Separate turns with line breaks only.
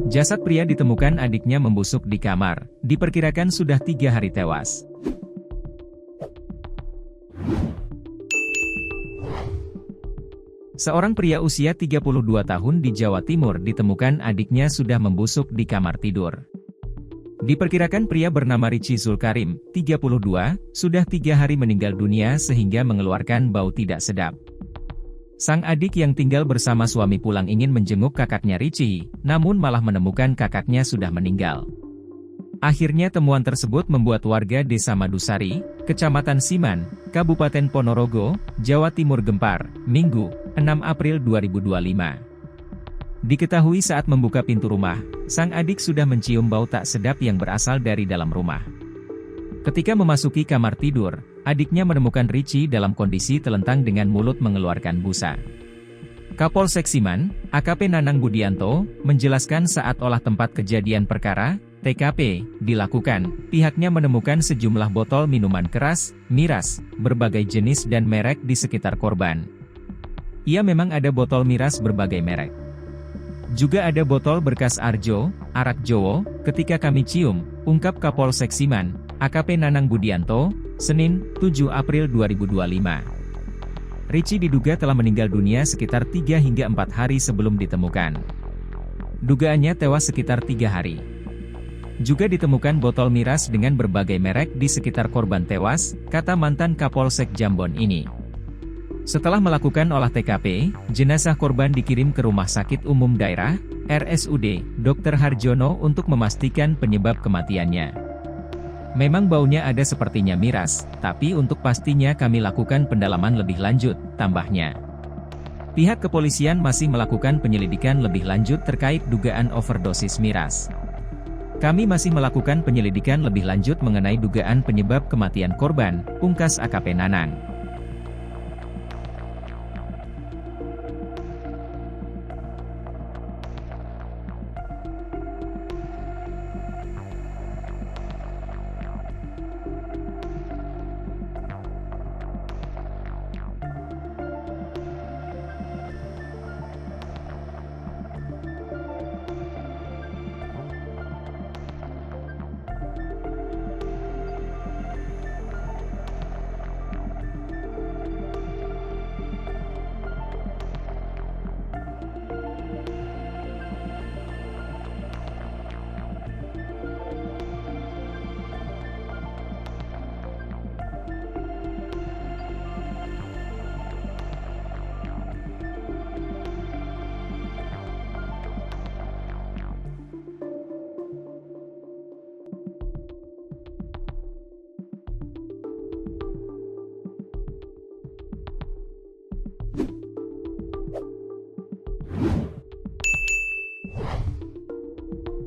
Jasad pria ditemukan adiknya membusuk di kamar, diperkirakan sudah 3 hari tewas. Seorang pria usia 32 tahun di Jawa Timur ditemukan adiknya sudah membusuk di kamar tidur. Diperkirakan pria bernama Richie Zulkarim, 32, sudah 3 hari meninggal dunia sehingga mengeluarkan bau tidak sedap. Sang adik yang tinggal bersama suami pulang ingin menjenguk kakaknya Richie, namun malah menemukan kakaknya sudah meninggal. Akhirnya temuan tersebut membuat warga Desa Madusari, Kecamatan Siman, Kabupaten Ponorogo, Jawa Timur gempar, Minggu, 6 April 2025. Diketahui saat membuka pintu rumah, sang adik sudah mencium bau tak sedap yang berasal dari dalam rumah. Ketika memasuki kamar tidur, adiknya menemukan Richie dalam kondisi telentang dengan mulut mengeluarkan busa. Kapolsek Siman, AKP Nanang Budianto, menjelaskan saat olah tempat kejadian perkara, TKP, dilakukan, pihaknya menemukan sejumlah botol minuman keras, miras, berbagai jenis dan merek di sekitar korban. Ia memang ada botol miras berbagai merek. Juga ada botol berkas Arjo, arak Jowo, ketika kami cium, ungkap Kapolsek Siman, AKP Nanang Budianto, Senin, 7 April 2025. Richie diduga telah meninggal dunia sekitar 3 hingga 4 hari sebelum ditemukan. Dugaannya tewas sekitar 3 hari. Juga ditemukan botol miras dengan berbagai merek di sekitar korban tewas, kata mantan Kapolsek Jambon ini. Setelah melakukan olah TKP, jenazah korban dikirim ke Rumah Sakit Umum Daerah, RSUD, Dr. Harjono untuk memastikan penyebab kematiannya. Memang baunya ada sepertinya miras, tapi untuk pastinya kami lakukan pendalaman lebih lanjut, tambahnya. Pihak kepolisian masih melakukan penyelidikan lebih lanjut terkait dugaan overdosis miras. Kami masih melakukan penyelidikan lebih lanjut mengenai dugaan penyebab kematian korban, pungkas AKP Nanang.